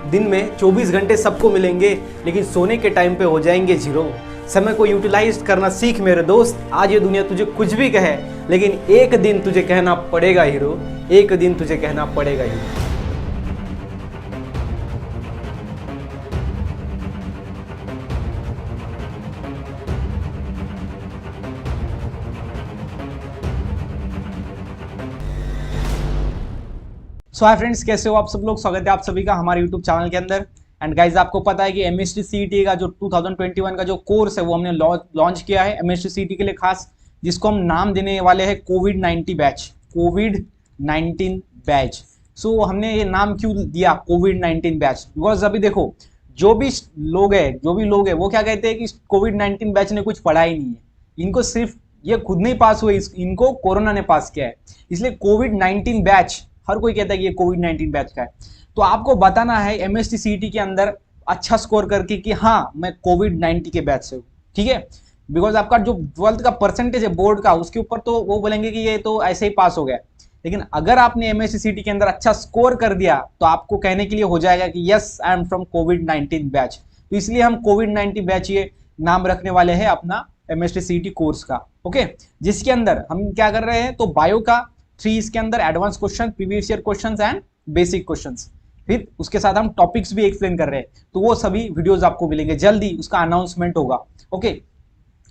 दिन में 24 घंटे सबको मिलेंगे, लेकिन सोने के टाइम पे हो जाएंगे जीरो। समय को यूटिलाइज करना सीख मेरे दोस्त। आज ये दुनिया तुझे कुछ भी कहे, लेकिन एक दिन तुझे कहना पड़ेगा हीरो, एक दिन तुझे कहना पड़ेगा हीरो। सो हाय फ्रेंड्स, कैसे हो आप सब लोग। स्वागत है आप सभी का हमारे यूट्यूब चैनल के अंदर। एंड गाइज, आपको पता है कि एमएसटी सीईटी का जो 2021 का जो कोर्स है वो हमने लॉन्च किया है एमएसटी सीईटी के लिए खास, जिसको हम नाम देने वाले हैं कोविड-19 बैच। कोविड-19 बैच। सो हमने ये नाम क्यों दिया कोविड-19 बैच? बिकॉज अभी देखो, जो भी लोग है वो क्या कहते हैं कि कोविड-19 बैच ने कुछ पढ़ा ही नहीं है, इनको सिर्फ ये खुद नहीं पास हुए, इनको कोरोना ने पास किया है। इसलिए कोविड-19 बैच हर कोई कहता है कि ये कोविड-19 बैच का है। तो आपको बताना है एमएसटी सीईटी के अंदर अच्छा स्कोर करके कि हाँ मैं कोविड-19 के बैच से हूँ, ठीक है। बिकॉज आपका जो 12th का परसेंटेज है बोर्ड का, उसके ऊपर तो वो बोलेंगे कि ये तो ऐसे ही पास हो गया, लेकिन अगर आपने एमएसटी सीईटी के अंदर अच्छा स्कोर कर दिया तो आपको कहने के लिए हो जाएगा कि yes I am from covid batch. तो इसलिए हम कोविड-19 बैच ये नाम रखने वाले हैं अपना एमएसटी सीईटी कोर्स का, ओके। जिसके अंदर हम क्या कर रहे हैं, तो बायो का 3 इसके अंदर advance question, previous year questions and basic questions, फिर उसके साथ हम टॉपिक्स भी एक्सप्लेन कर रहे हैं। तो वो सभी वीडियोस आपको मिलेंगे, जल्दी उसका अनाउंसमेंट होगा, ओके।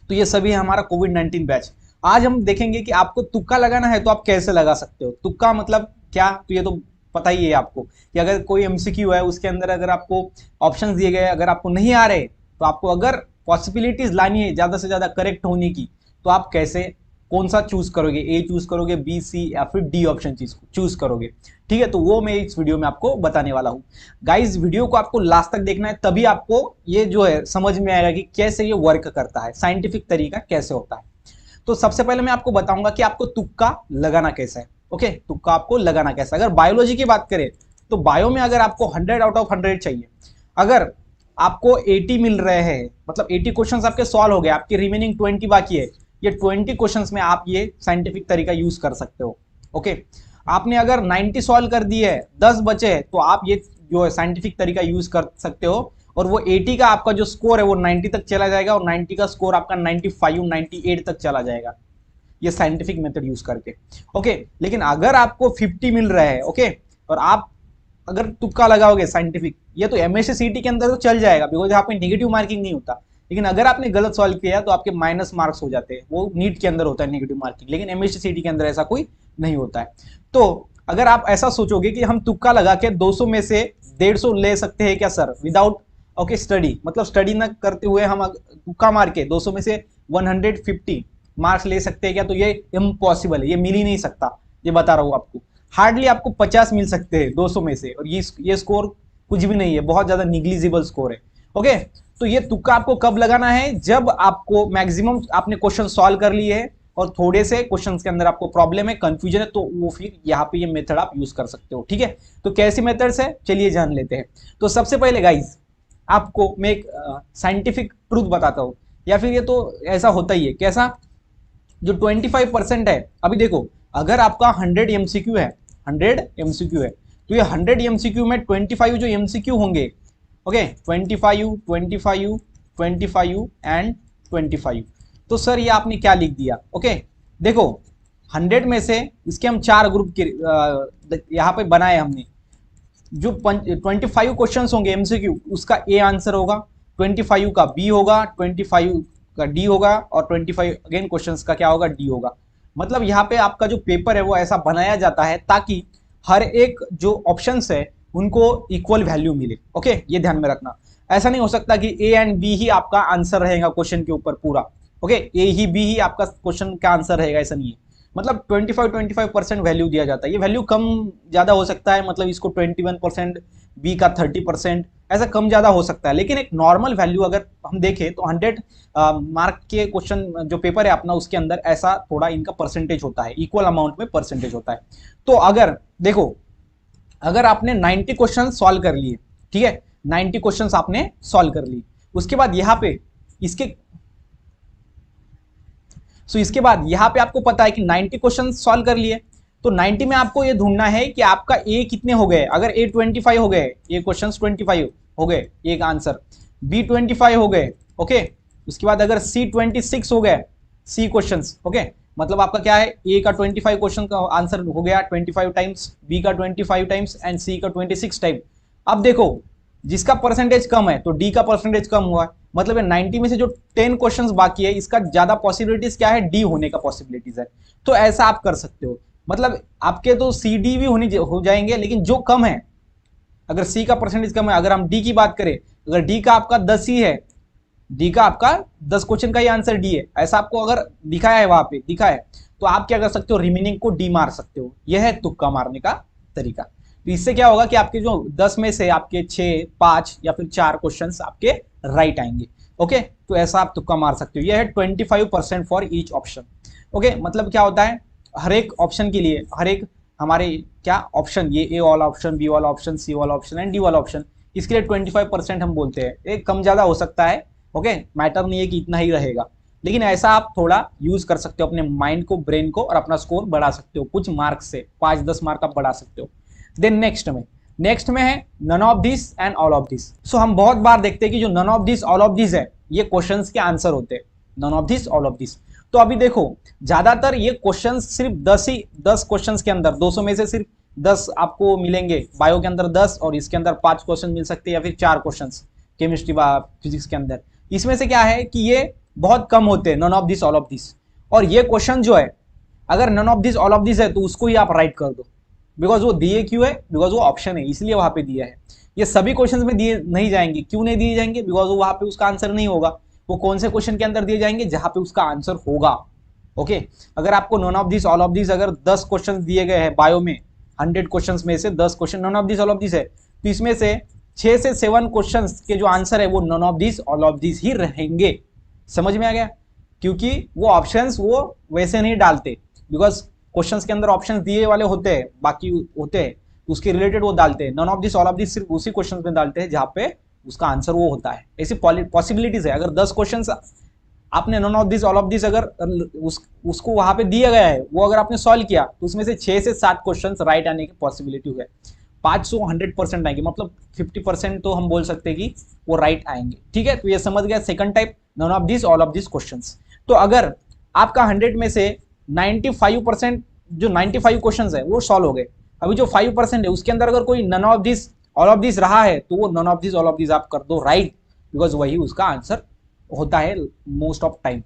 तो ये सभी है हमारा कोविड-19 बैच। आज हम देखेंगे कि आपको तुक्का लगाना है तो आप कैसे लगा सकते हो। तुक्का मतलब क्या, तो ये तो पता ही है आपको कि अगर कोई एमसीक्यू है उसके अंदर अगर आपको ऑप्शंस दिए गए, अगर आपको नहीं आ रहे, तो आपको अगर पॉसिबिलिटीज लानी है ज्यादा से ज्यादा करेक्ट होने की, तो आप कैसे कौन सा चूज करोगे, ए चूज करोगे, बी, सी या फिर डी ऑप्शन चूज करोगे, ठीक है। तो वो मैं इस वीडियो में आपको बताने वाला हूँ। गाइस, वीडियो को आपको लास्ट तक देखना है, तभी आपको ये जो है समझ में आएगा कि कैसे ये वर्क करता है, साइंटिफिक तरीका कैसे होता है। तो सबसे पहले मैं आपको बताऊंगा कि आपको तुक्का लगाना कैसा है, ओके। तुक्का आपको लगाना कैसा। अगर बायोलॉजी की बात करें तो बायो में अगर आपको 100 आउट ऑफ 100 चाहिए, अगर आपको 80 मिल रहे हैं, मतलब 80 क्वेश्चन आपके सॉल्व हो गए, आपके रिमेनिंग 20 बाकी है, ये 20 क्वेश्चंस में आप ये साइंटिफिक तरीका यूज कर सकते हो, ओके। आपने अगर 90 सॉल्व कर दिए है, 10 बचे हैं, तो आप ये जो है साइंटिफिक तरीका यूज कर सकते हो, और वो 80 का आपका जो स्कोर है वो 90 तक चला जाएगा, और 90 का स्कोर आपका 95 98 तक चला जाएगा, ये साइंटिफिक मेथड यूज करके, ओके। लेकिन अगर आपको 50 मिल रहा है, ओके, और आप अगर तुक्का लगाओगे साइंटिफिक, ये तो एमएससी सीईटी के अंदर तो चल जाएगा, बिकॉज यहाँ पे नेगेटिव मार्किंग नहीं होता। लेकिन अगर आपने गलत सॉल्व किया तो आपके माइनस मार्क्स हो जाते हैं, वो नीट के अंदर होता है नेगेटिव मार्किंग, लेकिन एमएससी सीईटी के अंदर ऐसा कोई नहीं होता है। तो अगर आप ऐसा सोचोगे कि हम तुक्का लगा के 200 में से 150 ले सकते हैं क्या सर, विदाउट ओके स्टडी, मतलब स्टडी ना करते हुए हम तुक्का मार के 200 में से 150 मार्क्स ले सकते हैं क्या, तो ये इम्पॉसिबल है, ये मिल ही नहीं सकता। ये बता रहा हूँ आपको, हार्डली आपको 50 मिल सकते हैं 200 में से, और ये स्कोर कुछ भी नहीं है, बहुत ज्यादा निग्लिजिबल स्कोर है, ओके। तो ये तुक्का आपको कब लगाना है, जब आपको मैक्सिमम आपने क्वेश्चन सॉल्व कर लिए है और थोड़े से क्वेश्चंस के अंदर आपको प्रॉब्लम है, कंफ्यूजन है, तो वो फिर यहाँ पे ये मेथड आप यूज कर सकते हो, ठीक है। तो कैसी मेथड्स है, चलिए जान लेते हैं। तो सबसे पहले गाइज, आपको मैं एक साइंटिफिक ट्रूथ बताता हूँ, या फिर ये तो ऐसा होता ही है, कैसा, जो 25% है, अभी देखो अगर आपका 100 एमसीक्यू है, 100 एमसीक्यू है, तो ये 100 एमसीक्यू में 25 जो एमसीक्यू होंगे, ओके, 25 25 25 एंड 25। तो सर ये आपने क्या लिख दिया, ओके। देखो 100 में से इसके हम 4 ग्रुप के यहाँ पे बनाए हमने। जो 25 क्वेश्चंस होंगे एमसीक्यू, उसका ए आंसर होगा, 25 का बी होगा, 25 का डी होगा, और 25 अगेन क्वेश्चंस का क्या होगा, डी होगा। मतलब यहाँ पे आपका जो पेपर है वो ऐसा बनाया जाता है ताकि हर एक जो ऑप्शंस है उनको इक्वल वैल्यू मिले, ओके। ये ध्यान में रखना, ऐसा नहीं हो सकता कि ए एंड बी ही आपका आंसर रहेगा क्वेश्चन के ऊपर पूरा, ओके, ए ही बी ही आपका क्वेश्चन का आंसर रहेगा, ऐसा नहीं है। मतलब 25% वैल्यू दिया जाता है। ये वैल्यू कम ज्यादा हो सकता है, मतलब इसको 21%, बी का 30%, ऐसा कम ज्यादा हो सकता है, लेकिन एक नॉर्मल वैल्यू अगर हम देखें तो 100 मार्क के क्वेश्चन जो पेपर है अपना, उसके अंदर ऐसा थोड़ा इनका परसेंटेज होता है, इक्वल अमाउंट में परसेंटेज होता है। तो अगर देखो, अगर आपने 90 क्वेश्चन सॉल्व कर लिए, ठीक है, 90 क्वेश्चन आपने सॉल्व कर लिए, उसके बाद यहाँ पे इसके बाद यहाँ पे आपको पता है कि 90 क्वेश्चन सॉल्व कर लिए, तो 90 में आपको ये ढूंढना है कि आपका ए कितने हो गए। अगर ए 25 हो गए, ये क्वेश्चन 25 हो गए, एक आंसर, बी 25 हो गए, ओके, उसके बाद अगर सी 26 हो गए, सी क्वेश्चन, ओके, मतलब आपका क्या है, ए का 25 क्वेश्चन का आंसर हो गया 25 टाइम्स, बी का 25 टाइम्स एंड सी का 26 टाइम। अब देखो जिसका परसेंटेज कम है तो डी का परसेंटेज कम हुआ है, मतलब 90 में से जो 10 क्वेश्चंस बाकी है इसका ज्यादा पॉसिबिलिटीज क्या है, डी होने का पॉसिबिलिटीज है। तो ऐसा आप कर सकते हो, मतलब आपके तो सी डी भी हो जाएंगे, लेकिन जो कम है, अगर सी का परसेंटेज कम है, अगर हम डी की बात करें, अगर डी का आपका 10 ही है, डी का आपका 10 क्वेश्चन का ही आंसर डी है, ऐसा आपको अगर दिखाया है, वहां पे दिखा है, तो आप क्या कर सकते हो, रिमेनिंग को डी मार सकते हो। यह है तुक्का मारने का तरीका। तो इससे क्या होगा कि आपके जो 10 में से आपके 6, 5 या फिर 4 क्वेश्चंस आपके राइट आएंगे। ओके, तो ऐसा आप तुक्का मार सकते हो। यह है 25% फॉर ईच ऑप्शन। ओके, मतलब क्या होता है, हर एक ऑप्शन के लिए, हर एक हमारे क्या ऑप्शन, ये ए वाला ऑप्शन, बी वाला ऑप्शन, सी वाला ऑप्शन एंड डी वाला ऑप्शन, इसके लिए 25% हम बोलते हैं। एक कम ज्यादा हो सकता है, ओके, मैटर नहीं है कि इतना ही रहेगा, लेकिन ऐसा आप थोड़ा यूज कर सकते हो अपने माइंड को, ब्रेन को, और अपना स्कोर बढ़ा सकते हो कुछ मार्क्स से, 5-10 मार्क आप बढ़ा सकते हो। देन नेक्स्ट में है none of this and all of this. So हम बहुत बार देखते हैं कि जो none of this all of this है, ये क्वेश्चंस के आंसर होते हैं, none of this all of this. तो अभी देखो ज्यादातर ये क्वेश्चंस सिर्फ 10 क्वेश्चंस के अंदर, 200 में से सिर्फ 10 आपको मिलेंगे, बायो के अंदर 10 और इसके अंदर 5 क्वेश्चन मिल सकते हैं, या फिर 4 क्वेश्चंस केमिस्ट्री फिजिक्स के अंदर। इसमें से क्या है कि ये बहुत कम होते हैं, none of this all of this. और ये क्वेश्चन जो है, अगर none of this all of this है तो उसको ही आप राइट कर दो, बिकॉज वो दिए क्यों है, बिकॉज वो ऑप्शन है इसलिए वहां पे दिया है। ये सभी क्वेश्चंस में दिए नहीं जाएंगे, क्यों नहीं दिए जाएंगे, बिकॉज वो वहां पे उसका आंसर नहीं होगा। वो कौन से क्वेश्चन के अंदर दिए जाएंगे, जहां पे उसका आंसर होगा। ओके, अगर आपको none of this all of this अगर 10 क्वेश्चन दिए गए हैं बायो में, 100 क्वेश्चन में से 10 question none of this all of this है, तो इसमें से 6 से 7 क्वेश्चन के जो आंसर है वो none of this all of this ही रहेंगे। समझ में आ गया, क्योंकि वो ऑप्शंस वो वैसे नहीं डालते, बिकॉज क्वेश्चंस के अंदर ऑप्शंस दिए वाले होते हैं, बाकी होते हैं, उसके रिलेटेड वो डालते हैं। None of this all of this सिर्फ उसी क्वेश्चंस में डालते हैं जहां पे उसका आंसर वो होता है। ऐसी पॉसिबिलिटीज है, अगर 10 क्वेश्चंस आपने none of this all of this अगर उसको वहां पे दिया गया है, वो अगर आपने सॉल्व किया, तो उसमें से 6 से 7 क्वेश्चन राइट आने की पॉसिबिलिटी है। 500 100% आएंगे, मतलब 50% तो हम बोल सकते हैं कि वो राइट आएंगे। ठीक है, तो ये समझ गया second type, none of this all of this questions. तो अगर आपका 100 में से 95%, जो 95 क्वेश्चंस है वो सॉल्व हो गए, अभी जो 5% है उसके अंदर अगर कोई none of this all of this रहा है, तो वो none of this all of this आप कर दो राइट, बिकॉज वही उसका आंसर होता है मोस्ट ऑफ टाइम।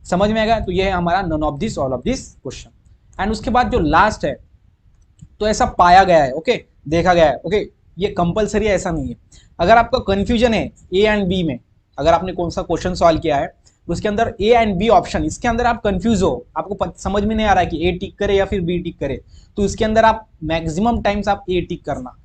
समझ में आएगा, तो ये है हमारा none of this all of this question. And उसके बाद जो लास्ट है, तो ऐसा पाया गया है, ओके, देखा गया है, ओके, ये कंपलसरी ऐसा नहीं है। अगर आपका कंफ्यूजन है ए एंड बी में, अगर आपने कौन सा क्वेश्चन सॉल्व किया है, उसके अंदर ए एंड बी ऑप्शन, इसके अंदर आप कंफ्यूज हो, आपको समझ में नहीं आ रहा है कि ए टिक करे या फिर बी टिक करे, तो इसके अंदर आप मैक्सिमम टाइम्स आप ए टिक करना।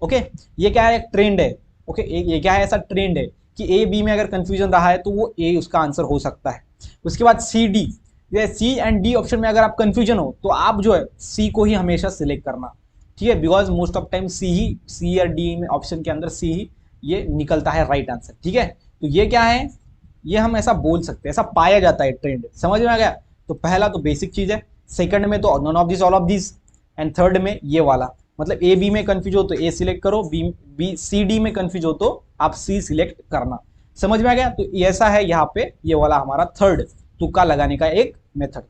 ओके, ये क्या है, एक ट्रेंड है। ओके, ये क्या है, ऐसा ट्रेंड है कि ए बी में अगर कंफ्यूजन रहा है तो वो ए उसका आंसर हो सकता है। उसके बाद C D, C and D option में अगर आप कंफ्यूजन हो तो आप जो है सी को ही हमेशा सिलेक्ट करना। ठीक है, बिकॉज मोस्ट ऑफ टाइम सी या डी में ऑप्शन के अंदर सी ही ये निकलता है राइट आंसर। ठीक है, तो ये क्या है, ये हम ऐसा बोल सकते हैं, ऐसा पाया जाता है ट्रेंड। समझ में आ गया, तो पहला तो बेसिक चीज है, सेकंड में तो none of this all of this, and third में ये वाला, मतलब ए बी में कंफ्यूज हो तो ए सिलेक्ट करो, बी सी डी में कंफ्यूज हो तो आप सी सिलेक्ट करना। समझ में आ गया, तो ऐसा है यहाँ पे ये वाला हमारा थर्ड तुक्का लगाने का एक मेथड।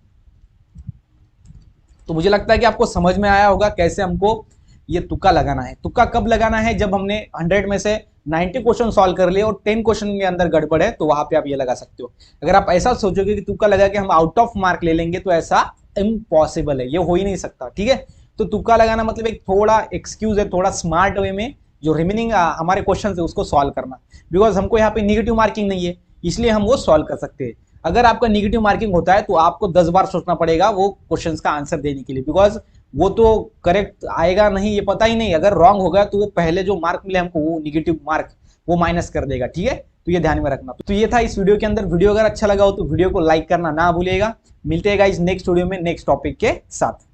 तो मुझे लगता है कि आपको समझ में आया होगा कैसे हमको ये तुक्का लगाना है। तुक्का कब लगाना है, जब हमने 100 में से 90 क्वेश्चन सॉल्व कर लिए और 10 क्वेश्चन के अंदर गड़बड़ है, तो वहां पे आप ये लगा सकते हो। अगर आप ऐसा सोचोगे कि तुक्का लगा के हम आउट ऑफ मार्क ले लेंगे, तो ऐसा इम्पॉसिबल है, ये हो ही नहीं सकता। ठीक है, तो तुक्का लगाना मतलब एक थोड़ा एक्सक्यूज है, थोड़ा स्मार्ट वे में जो रिमेनिंग हमारे क्वेश्चन है उसको सॉल्व करना, बिकॉज हमको यहाँ पे निगेटिव मार्किंग नहीं है, इसलिए हम वो सॉल्व कर सकते हैं। अगर आपका निगेटिव मार्किंग होता है तो आपको 10 बार सोचना पड़ेगा वो क्वेश्चंस का आंसर देने के लिए, बिकॉज वो तो करेक्ट आएगा नहीं, ये पता ही नहीं। अगर रॉन्ग होगा तो वो पहले जो मार्क मिले हमको, वो निगेटिव मार्क वो माइनस कर देगा। ठीक है, तो ये ध्यान में रखना। तो ये था इस वीडियो के अंदर। वीडियो अगर अच्छा लगा हो तो वीडियो को लाइक करना ना भूलिएगा। मिलते हैं गाइस नेक्स्ट वीडियो में नेक्स्ट टॉपिक के साथ।